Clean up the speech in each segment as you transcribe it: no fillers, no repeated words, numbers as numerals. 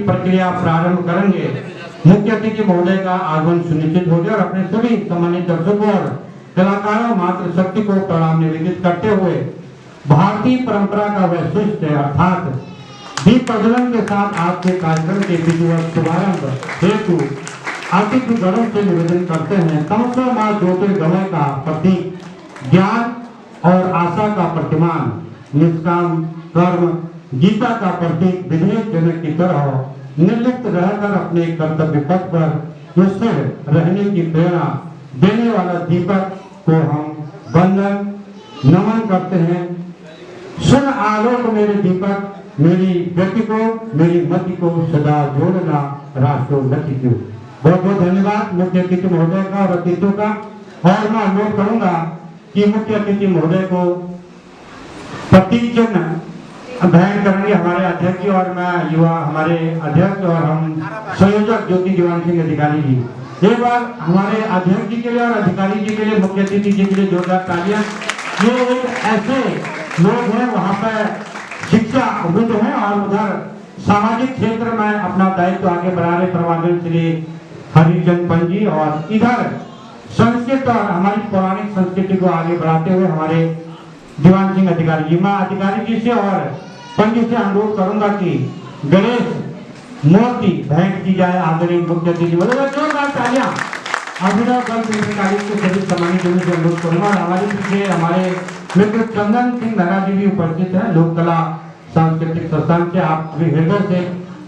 प्रक्रिया प्रारंभ करेंगे। मुख्य अतिथि महोदय का आगमन सुनिश्चित हो गया और अपने सभी सम्मानित दर्शकों और कलाकारों मातृशक्ति को प्रणाम निवेदित करते हुए भारतीय परंपरा का वैशिष्ट अर्थात दीप प्रज्वलन के साथ आज के कार्यक्रम के विधिवत शुभारंभ हेतु अतिथि गणों से निवेदन करते हैं। तमसो मां ज्योतिर्गमय का प्रतीक, ज्ञान और आशा का प्रतिमान, निष्काम कर्म गीता का प्रतीक, विधेयक जनक की तरह निर्लिप्त रहकर अपने कर्तव्य पथ पर स्थिर रहने की प्रेरणा देने वाला दीपक को हम वंदन नमन करते हैं। सुन आलोक मेरे दीपक, मेरी गति को मेरी मति को सदा जोड़ना राष्ट्रोन्नति को। बहुत बहुत धन्यवाद मुख्य अतिथि महोदय का और अतिथियों का। और मैं अनुरोध करूंगा कि मुख्य अतिथि महोदय को प्रतीक चिन्ह भेंट करेंगे हमारे अध्यक्ष जी और मैं युवा हमारे अध्यक्ष और हम संयोजक ज्योति दीवान सिंह अधिकारी जी। एक बार हमारे अध्यक्ष जी के लिए और अधिकारी जी के लिए, मुख्य अतिथि जी के लिए जोरदार तालियां। ये एक ऐसे लोग हैं वहाँ पर शिक्षा वृद्ध है और उधर सामाजिक क्षेत्र में अपना दायित्व आगे बढ़ा रहे परमानंद श्री हरिचंद पंत जी और इधर संस्कृत और हमारी पौराणिक संस्कृति को आगे बढ़ाते हुए हमारे दीवान सिंह अधिकारी जी। मैं अधिकारी जी से और पंडित से अनुरोध करूंगा कि गणेश मूर्ति भेंट की जाए आदरणीय मुख्य अतिथि जोरदार तालियां। अभिनव कल के सभी सम्मानित जनों से अनुरोध करूंगा और हमारे पीछे हमारे मित्र चंदन सिंह नारा जी भी उपस्थित है लोक कला सांस्कृतिक संस्थान से। आप हृदय से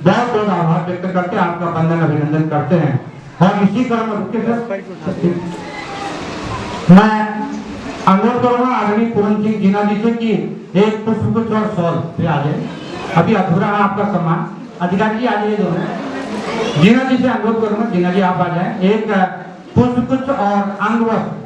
बहुत बहुत आभार व्यक्त करते हैं, आपका वंदन अभिनंदन करते हैं। और इसी क्रम मैं अनुरोध करूंगा आदरणीय पूरन सिंह जीना जी से कि एक पुष्पगुच्छ और शॉल से आ जाए, अभी अधूरा है आपका सम्मान। अधिकारी जी आ जाइए दोनों। जीना जी से अनुरोध करूंगा, जीना जी आप आ जाए। एक पुष्पगुच्छ और अंगवस्त्र।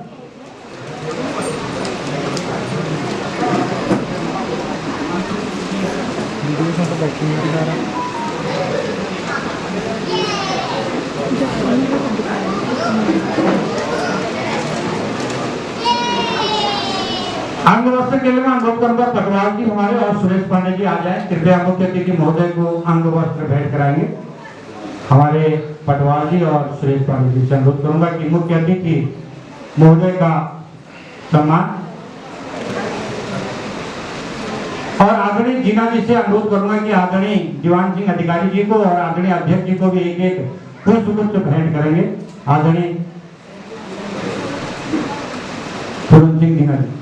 अंगवस्त्र के लिए मैं अनुरोध करूंगा पटवार जी हमारे और सुरेश पांडे जी आ जाएं। कृपया मुख्य अतिथि महोदय को अंगवस्त्र भेंट कराएंगे। हमारे पटवार जी और सुरेश पांडे जी से अनुरोध करूंगा कि मुख्य अतिथि महोदय का सम्मान। और आदरणीय जीना जी से अनुरोध करूंगा कि आदरणीय दीवान सिंह अधिकारी जी को और आदरणीय अध्यक्ष जी को भी एक एक पुष्पगुच्छ भेंट करेंगे। आदरणीय पूरन सिंह जीना जी।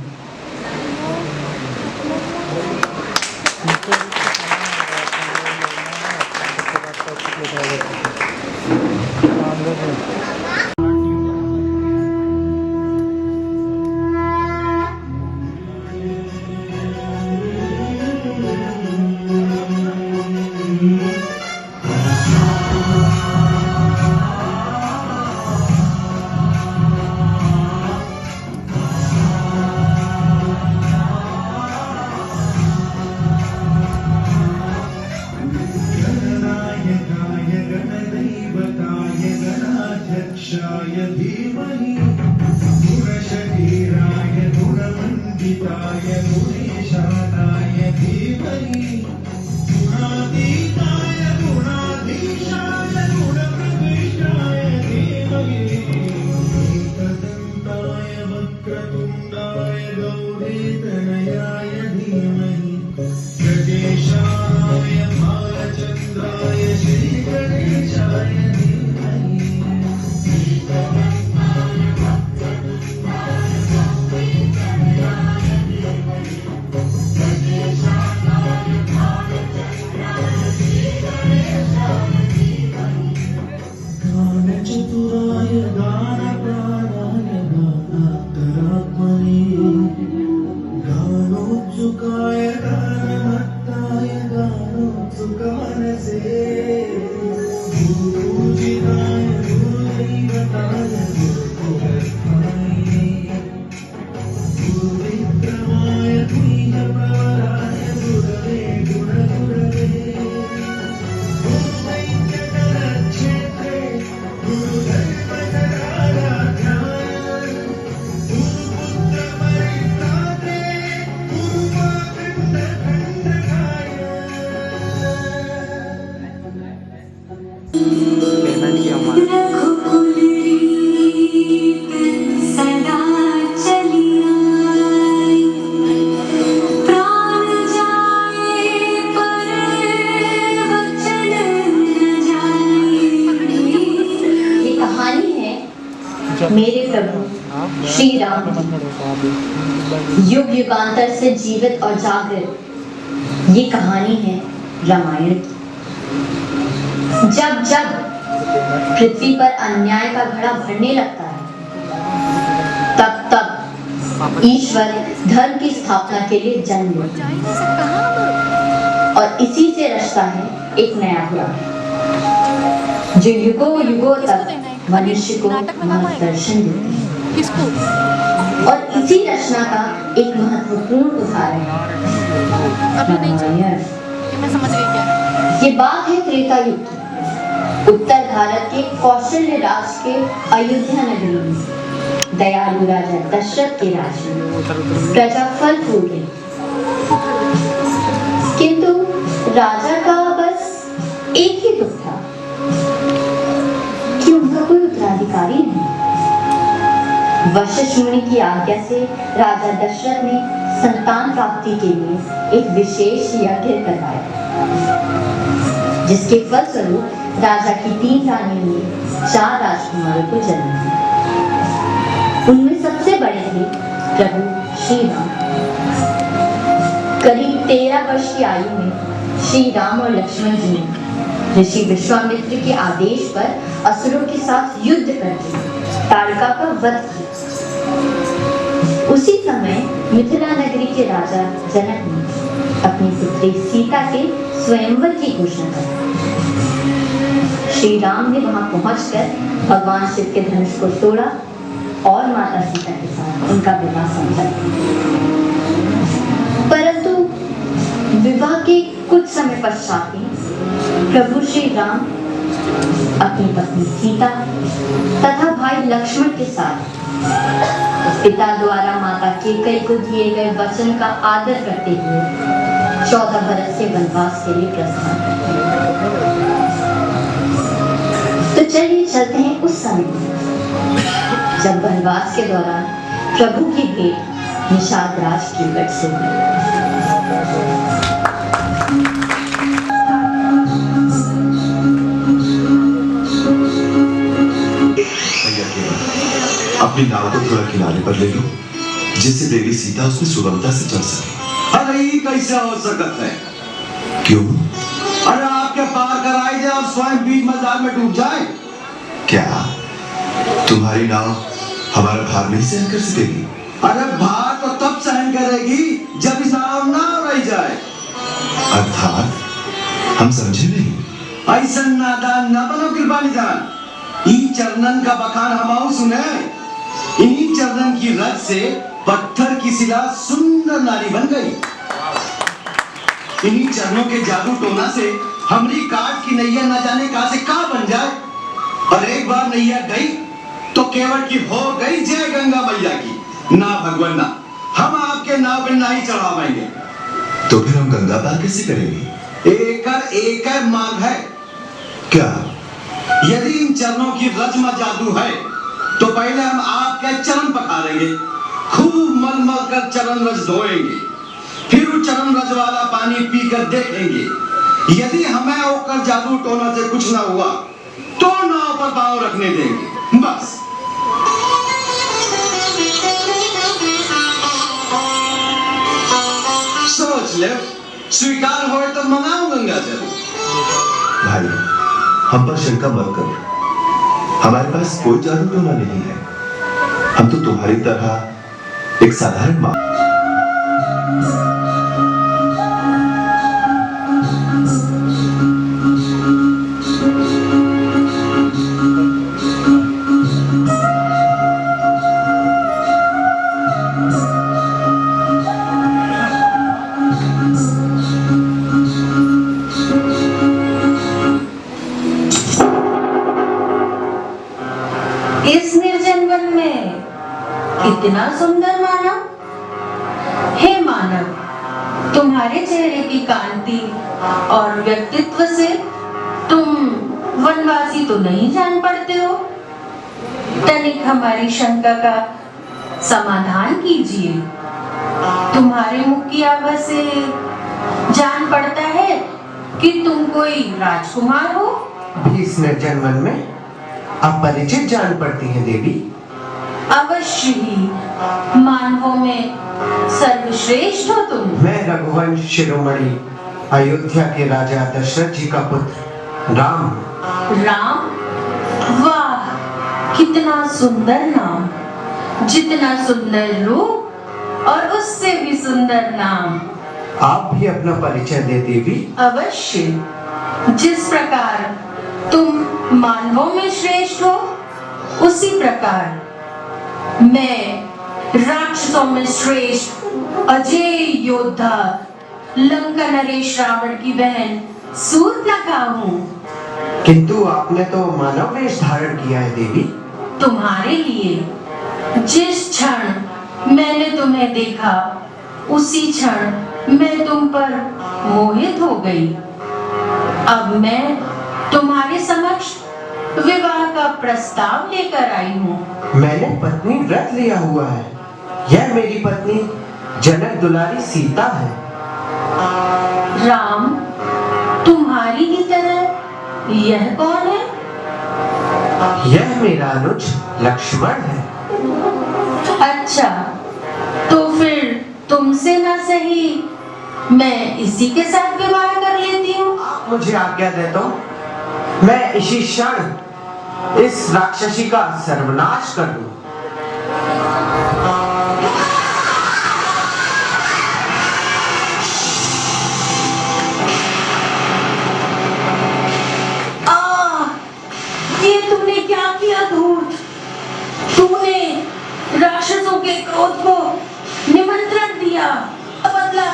मेरे प्रभु श्री राम युग युगांतर से जीवित और जागृत ये कहानी है रामायण की। जब जब पृथ्वी पर अन्याय का घड़ा भरने लगता है, तब तब ईश्वर धर्म की स्थापना के लिए जन्म लेता है और इसी से रचता है एक नया पुराण जो युगों युगों तक मनुष्य को मार्गदर्शन देते हैं। और इसी रचना का एक महत्वपूर्ण उदाहरण रामायण। ये बात है त्रेता युग की, उत्तर भारत के कौशल्य राज के अयोध्या नगरी में दयालु राजा दशरथ के राज में प्रजा फल फूल गई, किंतु राजा का बस एक ही दुख था कि उनका कोई उत्तराधिकारी नहीं। वशिष्ठ मुनि की आज्ञा से राजा दशरथ ने संतान प्राप्ति के लिए एक विशेष यज्ञ करवाया, जिसके फलस्वरूप राजा की 3 रानियों ने 4 राजकुमारों को जन्म दिया। उनमें सबसे बड़े थे प्रभु श्री राम। करीब 13 वर्ष की आयु में श्री राम और लक्ष्मण जी ने ऋषि विश्वामित्र के आदेश पर असुरों के साथ युद्ध करके ताड़का का वध किया। उसी समय मिथिला नगरी के राजा जनक ने अपनी पुत्री सीता के स्वयंवर की घोषणा कर। श्री राम ने वहां पहुंचकर भगवान शिव के धनुष को तोड़ा और माता सीता के साथ उनका विवाह संपन्न किया। परंतु विवाह के कुछ समय पश्चात ही प्रभु श्री राम अपनी पत्नी सीता तथा भाई लक्ष्मण के साथ पिता द्वारा माता कैकेयी को दिए गए वचन का आदर करते हुए 14 बरस के वनवास के लिए प्रस्थान करते। तो चलिए चलते हैं उस समय जब वनवास के दौरान प्रभु की भेंट निषाद राज कीकट से हुई। अपनी नाव को थोड़ा किनारे पर ले लो, जिससे देवी सीता उसमें सुगमता से चल सके। अरे ये कैसे हो सकता है? क्यों? अरे आपके पार कराई जाए और स्वयं बीच मजार में डूब जाए। क्या तुम्हारी नाव हमारा भार नहीं सहन कर सकेगी? अरे भार तो तब सहन करेगी जब इस नाव ना रह जाए। अर्थात हम समझे नहीं। ऐसा नादान न बनो कृपाली जान। ई चरणन का बखान हमाऊ सुने। इन्हीं चरणन की रज से पत्थर की शिला सुंदर नारी बन गई। इन्हीं चरणों के जादू टोना से हमरी काट की नैया न जाने कहां से कहां बन जाए। और एक बार नैया गई तो केवट की हो गई जय गंगा मैया की। ना भगवान ना, हम आपके नाव पे नहीं चढ़ावेंगे। तो फिर हम गंगा पार कैसे करेंगे? एकर मार्ग है। क्या? यदि इन चरणों की रज्म जादू है तो पहले हम आपके चरण पखारेंगे, खूब मल मल कर चरण रज धोएंगे, फिर उस चरण रज वाला पानी पीकर देखेंगे। यदि हमें होकर जादू टोना से कुछ ना हुआ तो नाव पर पांव रखने देंगे, बस। सोच ले, स्वीकार हो तो मनाओ गंगा जल। भाई, हम पर शंका मत करो। हमारे पास कोई जादू टोना नहीं है। हम तो तुम्हारी तरह एक साधारण माँ। इस निर्जन वन में इतना सुंदर मानव। हे मानव, तुम्हारे चेहरे की कांति और व्यक्तित्व से तुम वनवासी तो नहीं जान पड़ते हो। तनिक हमारी शंका का समाधान कीजिए। तुम्हारे मुख की आवाज से जान पड़ता है कि तुम कोई राजकुमार हो। इस निर्जन वन में अपरिचित जान पड़ती हैं देवी। अवश्य ही मानवों में सर्वश्रेष्ठ हो तुम। मैं रघुवंश शिरोमणि अयोध्या के राजा दशरथ जी का पुत्र राम। राम? वाह, कितना सुंदर नाम, जितना सुंदर रूप और उससे भी सुंदर नाम। आप भी अपना परिचय दे देवी। अवश्य। जिस प्रकार तुम मानवों में श्रेष्ठ हो, उसी प्रकार मैं राक्षसों में श्रेष्ठ अजय योद्धा लंका नरेश रावण की बहन शूर्पणखा हूँ। किंतु आपने तो मानव वेश धारण किया है देवी। तुम्हारे लिए जिस क्षण मैंने तुम्हें देखा, उसी क्षण मैं तुम पर मोहित हो गई। अब मैं तुम्हारे समक्ष विवाह का प्रस्ताव लेकर आई हूँ। मैंने पत्नी व्रत लिया हुआ है। यह मेरी पत्नी जनक दुलारी सीता है। राम, तुम्हारी ही तरह यह कौन है? यह मेरा अनुज लक्ष्मण है। अच्छा, तो फिर तुमसे ना सही मैं इसी के साथ विवाह कर लेती हूँ। आप मुझे आज्ञा दे तो मैं इसी क्षण इस राक्षसी का सर्वनाश कर दूं। ये तुमने क्या किया धूर्त? तूने राक्षसों के क्रोध को निमंत्रण दिया। बदला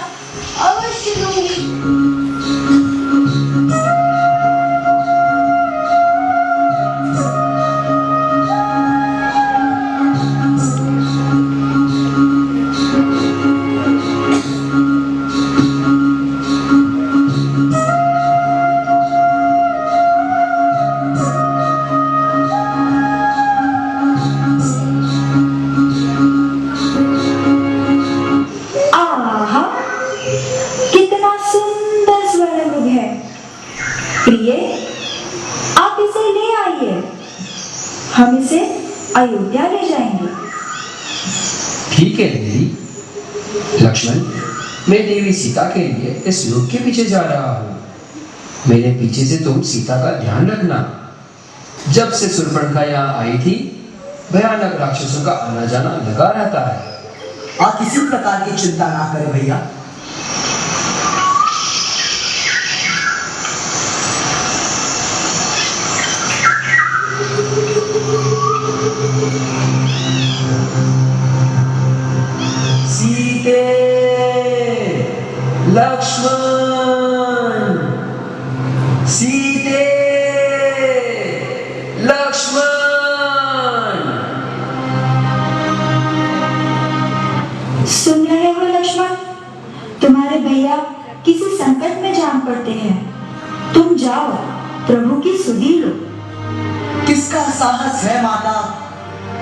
अवश्य लूंगी। हम इसे अयोध्या ले जाएंगे। ठीक है देवी। लक्ष्मण, मैं देवी सीता के लिए इस युग के पीछे जा रहा हूँ। मेरे पीछे से तुम सीता का ध्यान रखना। जब से शूर्पणखा यहाँ आई थी, भयानक राक्षसों का आना जाना लगा रहता है। आप किसी प्रकार की चिंता ना करें भैया। सीते, लक्ष्मण, सीते, लक्ष्मण। सुन रहे हो लक्ष्मण, तुम्हारे भैया किसी संकट में जान पड़ते हैं। तुम जाओ, प्रभु की सुधि लो। किसका साहस है माता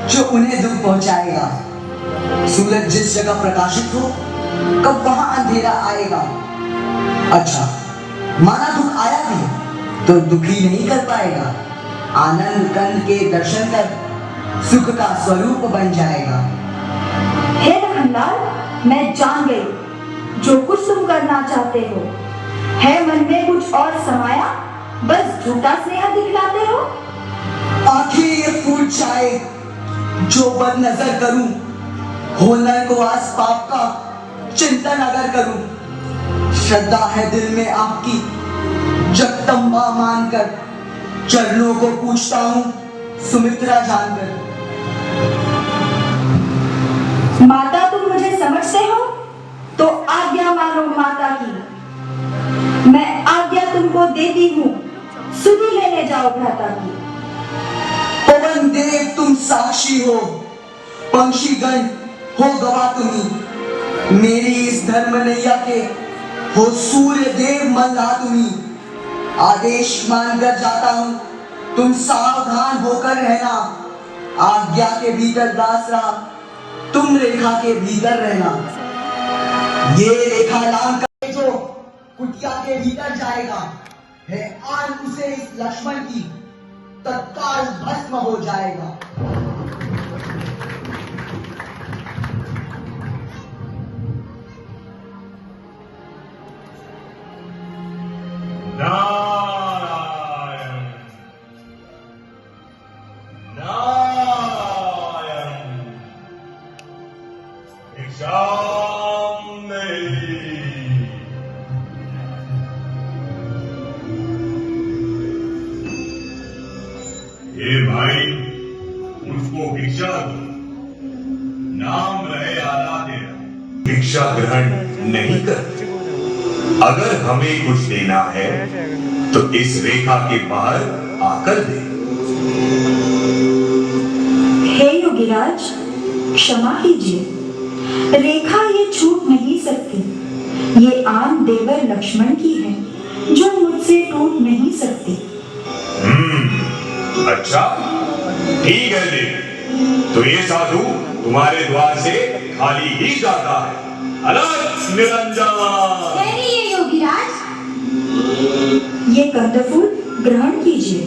जो उन्हें दुख पहुंचाएगा? सूरज जिस जगह प्रकाशित हो, कब वहां अंधेरा आएगा। अच्छा, माना दुख आया भी तो दुखी नहीं कर पाएगा। आनंद कंद के दर्शन कर सुख का स्वरूप बन जाएगा। हे रखनलाल, मैं जान गई जो कुछ तुम करना चाहते हो। है मन में कुछ और समाया, बस झूठा स्नेह दिखलाते हो। आखिर ये फूट जाए जो बद नजर करूं, हो नरकवास पाप का चिंतन अगर करूं। श्रद्धा है दिल में आपकी जगदम्बा मानकर, चरणों को पूछता हूं सुमित्रा जानकर। माता, तुम मुझे समझते हो तो आज्ञा मानो माता की। मैं आज्ञा तुमको देती हूँ, सुधि लेने जाओ भ्राता की। पवन देव तुम साक्षी हो, पंक्षीगण हो गवाह तुम्ही। मेरी इस धर्म नैया के हो सूर्य देव मल्लाह तुम्ही। आदेश मानकर जाता हूं, तुम सावधान होकर रहना। आज्ञा के भीतर दास रहा, तुम रेखा के भीतर रहना। ये रेखा लांग कर जो कुटिया के भीतर जाएगा, है आन उसे इस लक्ष्मण की तत्काल भस्म हो जाएगा। ये भाई उसको भिक्षा दो, नाम रहे आराध्य। भिक्षा ग्रहण नहीं करते। अगर हमें कुछ देना है तो इस रेखा के बाहर आकर दे। हे योगीराज, क्षमा कीजिए, रेखा ये छूट नहीं सकती। ये आन देवर लक्ष्मण की है जो मुझसे टूट नहीं सकती। अच्छा, ठीक है देव। तो ये साधु तुम्हारे द्वार से खाली ही जाता है। अलग निरंजन। ये योगीराज, ये कंदफूल ग्रहण कीजिए।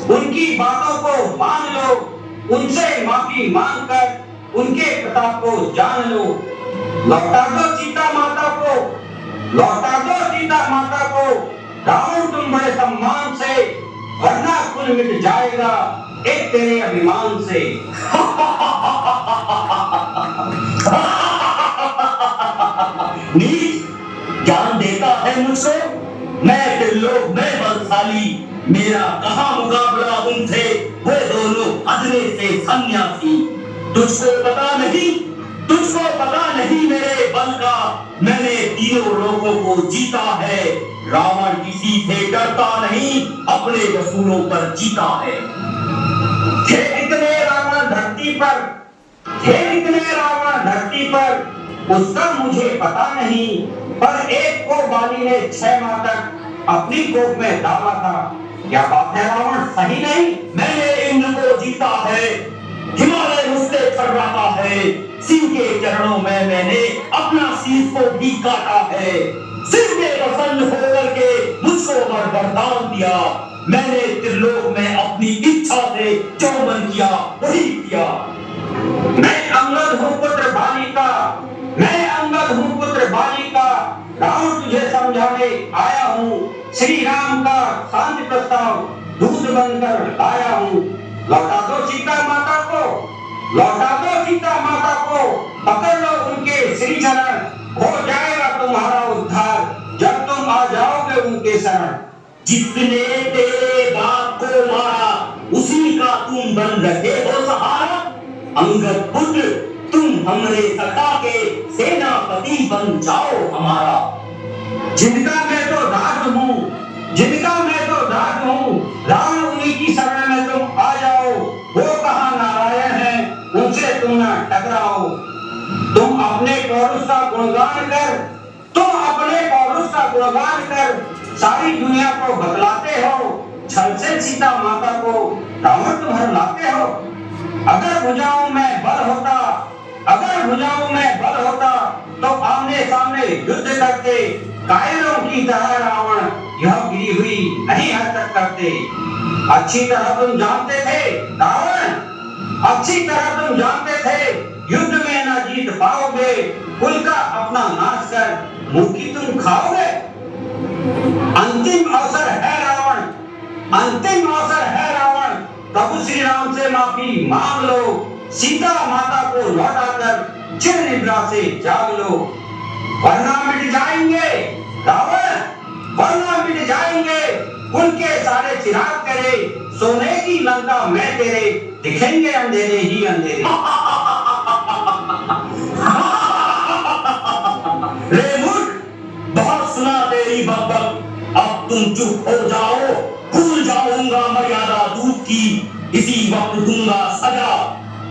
उनकी बातों को मान लो, उनसे माफी मांगकर उनके प्रताप को जान लो। लौटा दो सीता माता को, लौटा दो सीता माता को, रावण तुम बड़े सम्मान से, वरना कुल मिट जाएगा एक तेरे अभिमान से। नीच ज्ञान देता है मुझको, मैं त्रिलोक में बलशाली, मेरा कहाँ मुकाबला उनसे, वो दोनों अजरे से सन्यासी। तुझको पता नहीं, तुझको पता नहीं मेरे बल का, मैंने तीनों लोगों को जीता है। रावण किसी से डरता नहीं, अपने रसूलों पर जीता है। थे कितने रावण धरती पर, थे कितने रावण धरती पर, उसका मुझे पता नहीं, पर एक को बाली ने 6 माह तक अपनी कोख में डाला था। क्या बात है रावण, सही नहीं? मैंने इंद्र को जीता है, हिमालय मुझसे थर्राता है, शिव के चरणों में मैंने अपना शीश को भी काटा है। शिव ने प्रसन्न होकर के मुझको वरदान दिया, मैंने त्रिलोक में अपनी इच्छा से जो मन किया वही किया। मैं अंगद हूँ पुत्र बाली का, मैं अंगद हूँ पुत्र बाली का, रावण तुझे समझाने आया हूँ, श्री राम का शांति प्रस्ताव दूध बनकर लाया हूँ। लौटा दो सीता माता को, लौटा दो सीता माता को, पकड़ लो उनके श्री चरण, हो जाएगा तुम्हारा उद्धार जब तुम आ जाओगे उनके शरण। जिसने तेरे बाप को मारा उसी का तुम बन रहे हो सहारा। अंगद पुत्र तुम हमरे सखा के सेनापति बन जाओ हमारा। जिनका मैं तो दास हूँ, जिनका मैं तो दास हूँ, रावण उन्हीं की शरण में तुम आ जाओ। वो कहाँ नारायण है, उनसे तुम न टकराओ। तुम अपने पौरुष का गुणगान कर, तुम अपने पौरुष का गुणगान कर सारी दुनिया को बतलाते हो। छल से सीता माता को रावण तुम हरलाते हो। अगर भुजाओं में बल होता, अगर भुजाओं में बल होता तो आमने सामने युद्ध करते। कायरों की तरह रावण यह गिरी हुई नहीं हरकत करते। अच्छी तरह तुम जानते थे रावण, अच्छी तरह तुम जानते थे युद्ध में न जीत पाओगे। कुल का अपना नाश कर मुक्ति तुम खाओगे। अंतिम अवसर है रावण, अंतिम अवसर है रावण, प्रभु श्री राम से माफी मांग लो। सीता माता को लौटाकर चिर निद्रा से जाग लो, वरना मिट जाएंगे रावण, वरना मिट जाएंगे। उनके सारे चिराग तेरे, सोने की लंका में तेरे, दिखेंगे अंधेरे ही अंधेरे। रे मूर्ख, बहुत सुना तेरी बकबक, अब तुम चुप हो जाओ। भूल जाऊंगा मर्यादा दूत की, इसी वक्त दूंगा सजा।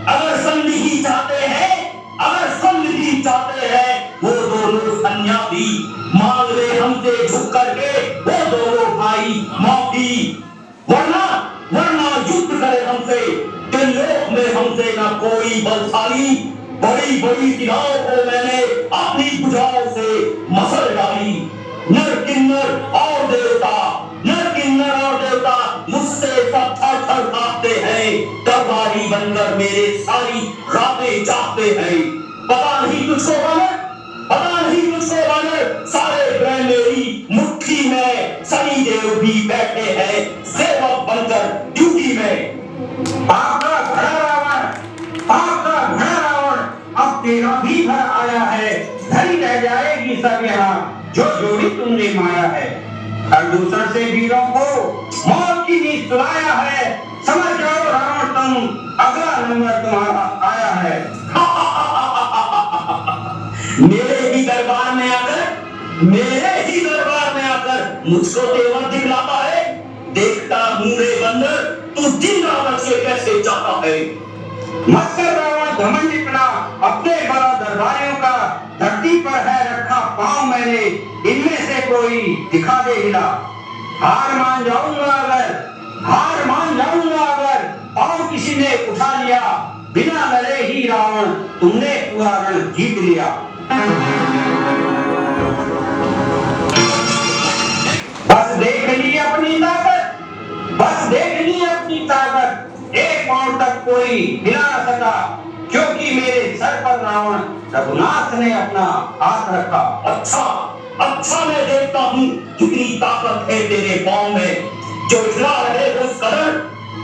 अगर समृद्धि चाहते हैं, अगर समृद्धि चाहते हैं, वो दोनों सन्यासी मांग ले हमसे झुक करके, वो दोनों भाई माफी। वरना वरना युद्ध करे हमसे, त्रिलोक में हमसे न कोई बलशाली। बड़ी बड़ी सिराओं को मैंने अपनी भुजाओं से मसल डाली। नर किन्नर और देवता, नर किन्नर और देवता मुझसे सब थर थर कांपते हैं। तरवारी बनकर मेरे सारी रातें जागते हैं। पता नहीं तुझको वानर, पता नहीं तुझको वानर, सारे ग्रह मेरी मुट्ठी में। शनि देव भी बैठे हैं सेवक बनकर ड्यूटी में। पाप का घड़ा रावण, पाप का घड़ा रावण, अब तेरा भी घर आया है। धरी रह जाएगी सब यहाँ जो जोड़ी तुमने माया है। प्रदूषण से वीरों को मौत की नींद सुलाया है। समझ जाओ रावण तुम, अगला नंबर तुम्हारा आया है। मेरे ही दरबार में आकर, मेरे ही दरबार में आकर मुझको तेवर दिखलाता है। देखता मुंडे बंदर, तू जिंदा बच के कैसे जाता है। मत कर रावण घमंड इतना, अपने बड़ा दरबारियों का धरती पर है रखा पांव मैंने। इनमें से कोई दिखा दे हिला, हार मान जाऊंगा अगर, हार मान जाऊंगा अगर पांव किसी ने उठा लिया। बिना लड़े ही रावण तुमने पूरा रण जीत लिया। बस देख ली अपनी ताकत, बस देख ली अपनी कोई हिला न सका, क्योंकि मेरे सर पर रावण रघुनाथ ने अपना हाथ रखा। अच्छा अच्छा, मैं देखता हूँ कितनी ताकत है तेरे पाँव में। जो हिला रहे हो उस कदर,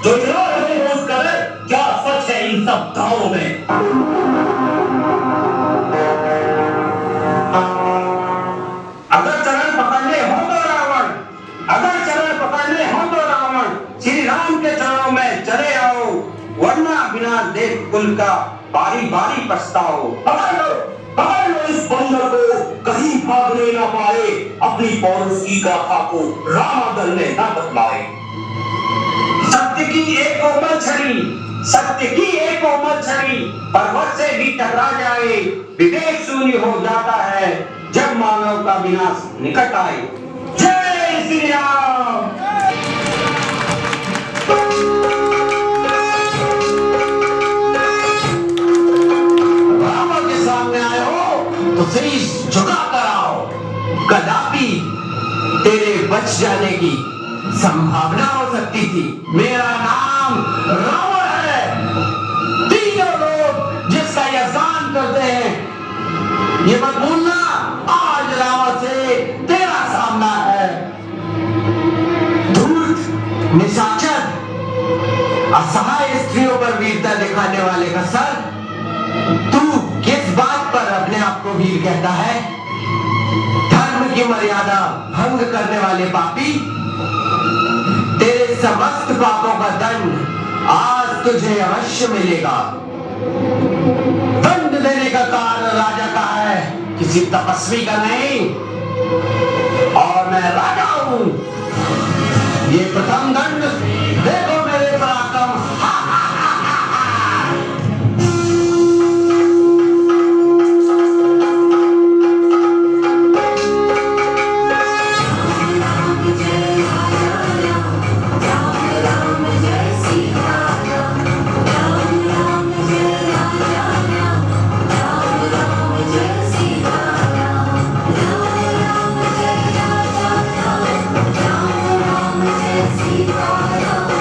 जो हिला रहे हो उस कदर, क्या सच है इन सब दावों में? अगर चरण पकड़ने हो तो रावण, अगर चरण पकड़ने हो तो रावण श्री राम के चरणों में चले आओ, वरना बिना देख कुल का बारी बारी पछताओ। पकड़ लो इस बंदर को, कहीं भागने न पाए, अपनी पौरुष की गाथा को रामादल ने न बतलाए। सत्य की एक कोमल छड़ी, सत्य की एक कोमल छड़ी पर्वत से भी टकरा जाए, विवेक शून्य हो जाता है जब मानव का विनाश निकट आए। जय श्री राम। रावण के सामने आए हो तो शीश झुका कर आओ, कदापि तेरे बच जाने की संभावना हो सकती थी। मेरा नाम रावण है, तीनों लोग जिसका यजमान करते हैं, ये मत भूलना आज रावण से तेरा सामना है। धूर्त, निशाचर, असहाय स्त्रियों पर वीरता दिखाने वाले का सर, तू किस बात पर अपने आप को वीर कहता है? धर्म की मर्यादा भंग करने वाले पापी, तेरे समस्त पापों का दंड आज तुझे अवश्य मिलेगा। दंड देने का कारण राजा का है, किसी तपस्वी का नहीं, और मैं राजा हूं। ये प्रथम दंड देखो मेरे पराक्रम। Sita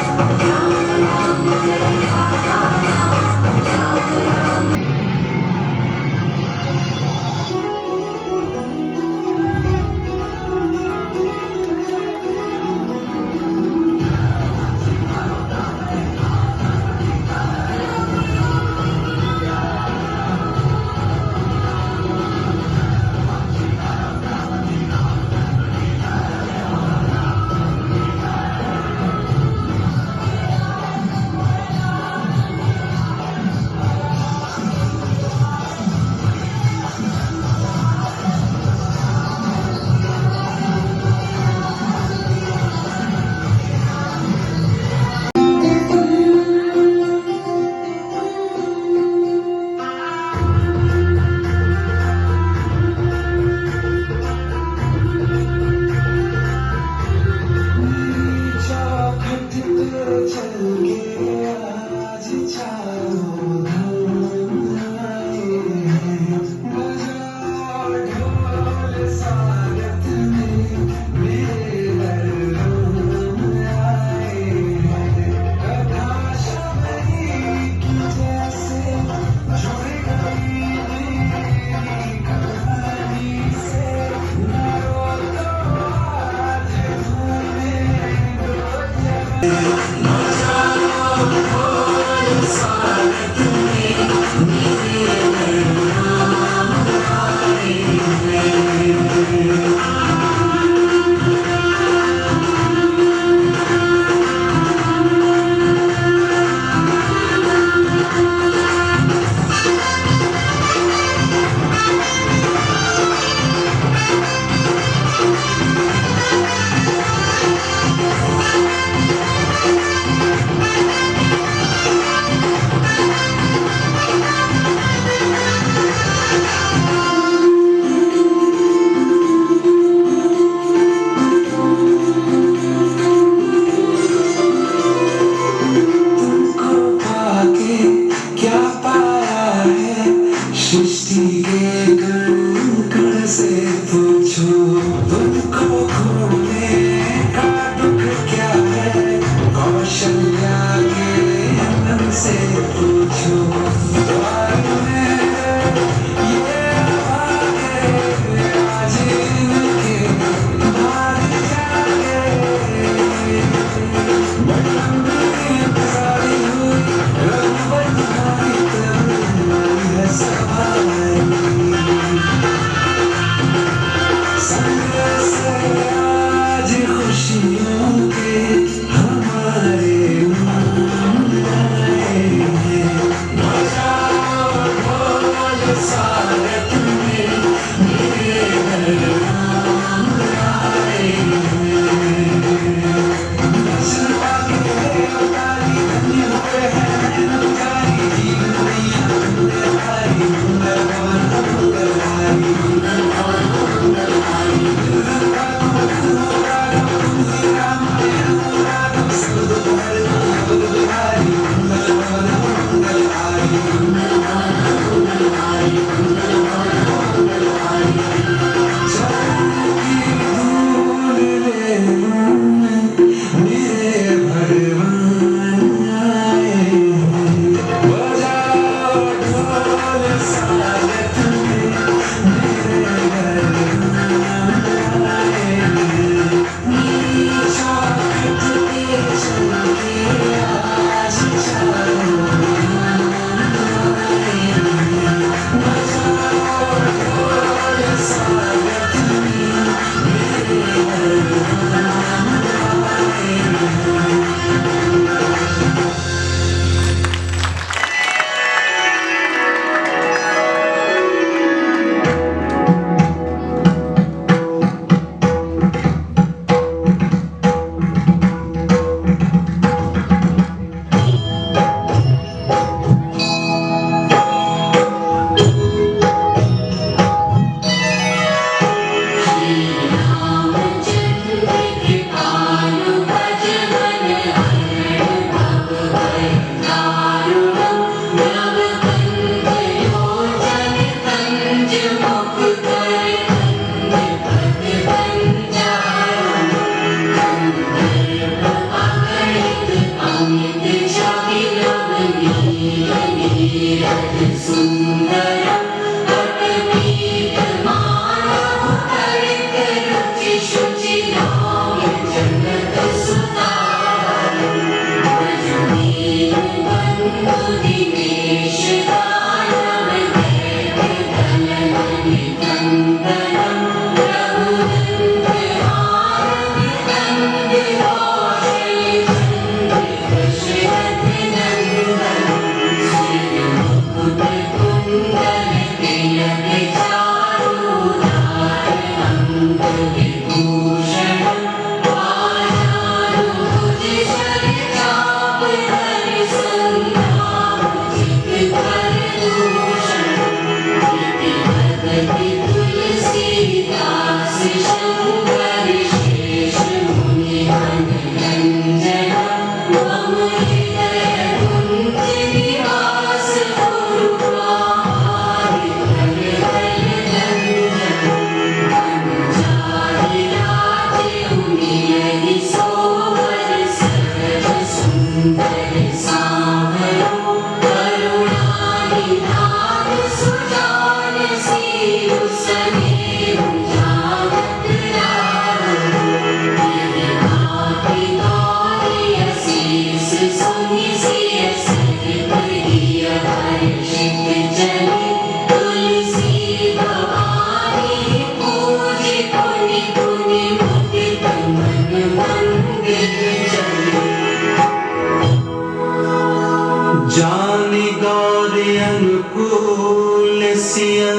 जानी गौरी अनुकूल सिया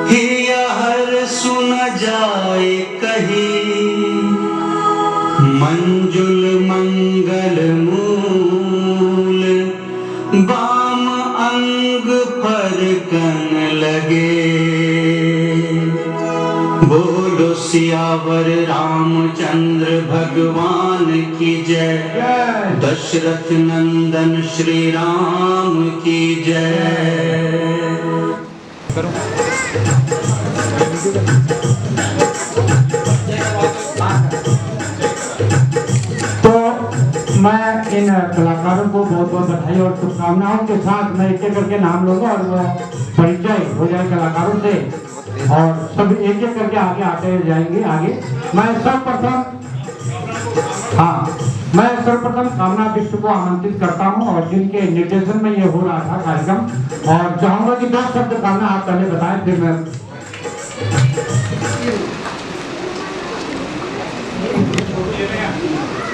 हिया हर सुन जाए कही मंजुल मंगल मूल बाम अंग पर कन लगे बोलो सियावर रामचंद्र भगवान की जय दशरथ नंदन श्री राम की जय। तो मैं इन कलाकारों को बहुत बहुत बधाई और शुभकामनाओं के साथ मैं एक एक करके नाम लूंगा और परिचय हो जाए कलाकारों से और सब एक एक करके आगे आते जाएंगे आगे। मैं सर्वप्रथम कामना विश्व को आमंत्रित करता हूं और जिनके निर्देशन में ये हो रहा था कार्यक्रम और चाहूंगा कि 2 शब्द कामना आप पहले बताएं फिर मैं।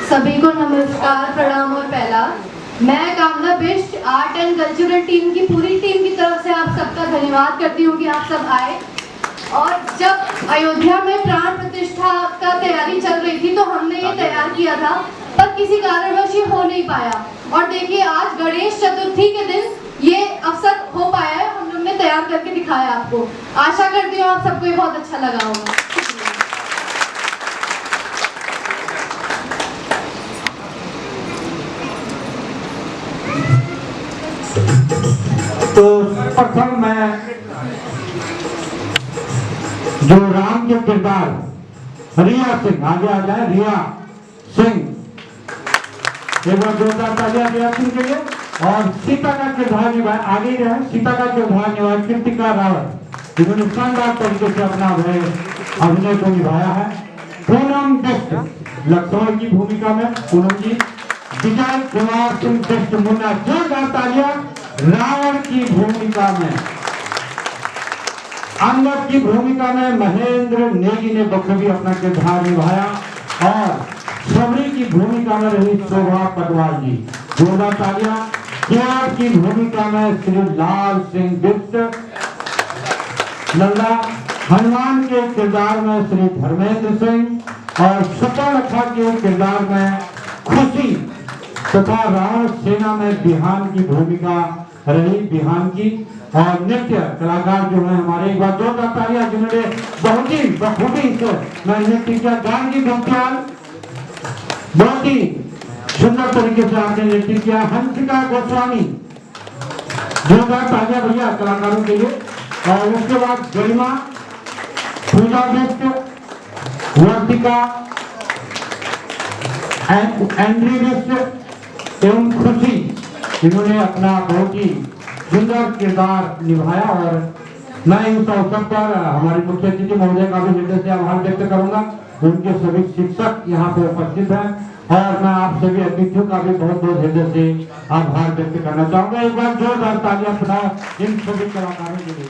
सभी को नमस्कार प्रणाम और पहला मैं कामना best art and cultural team की पूरी टीम की तरफ से आप सबका धन्यवाद करती हूँ कि आप सब आए। और जब अयोध्या में प्राण प्रतिष्ठा का तैयारी चल रही थी तो हमने ये तैयार किया था पर किसी कारणवश ये हो नहीं पाया और देखिए आज गणेश चतुर्थी के दिन ये अवसर हो पाया है। हम लोग ने तैयार करके दिखाया आपको। आशा करती हूँ आप सबको ये बहुत अच्छा लगा होगा। तो प्रथम मैं जो राम के किरदार रिया सिंह आगे आ जाए, रिया सिंह एक बार जोरदार तालियां रिया सिंह के लिए। और सीता का किरदार निभाया आगे ही रहे, सीता का किरदार निभाया कृतिका रावत, जिन्होंने शानदार तरीके से अपना अभिनय को निभाया है। पूनम बिष्ट लक्ष्मण की भूमिका में पूनम जी, विजय कुमार सिंह बिष्ट मुन्ना, जोरदार तालियां रावण की भूमिका में। अंगद की भूमिका में महेंद्र नेगी ने बखूबी अपना किरदार निभाया और सबरी की भूमिका में रही शोभा पटवाल जी, जोरदार तालियां। केआर की भूमिका में श्री लाल सिंह बिष्ट लल्ला, हनुमान के किरदार में श्री धर्मेंद्र सिंह और सुपर्णखा के किरदार में खुशी तथा रावण सेना में बिहान की भूमिका रही बिहान की। और नृत्य कलाकार जो है हमारे, एक बार जोरदार तालियां जिन्होंने बहुत ही बखूबी से नृत्य किया। गांधी भक्तियाल बहुत ही सुंदर तरीके से आपने नृत्य किया। हंसिका गोस्वामी, जोरदार तालियां भैया कलाकारों के लिए। और उसके बाद गरिमा, पूजा बिष्ट, वर्तिका, एंड्री बिष्ट एवं खुशी, इन्होंने अपना बहुत ही सुंदर किरदार निभाया। और मैं इस अवसर पर हमारे मुख्य अतिथि महोदय का भी हृदय से आभार व्यक्त करूंगा। उनके सभी शिक्षक यहाँ पे उपस्थित हैं और मैं आप सभी अतिथियों का भी बहुत बहुत हृदय से आभार व्यक्त करना चाहूंगा। एक बार जोरदार तालियां बजाओ इन सभी कलाकारों के लिए।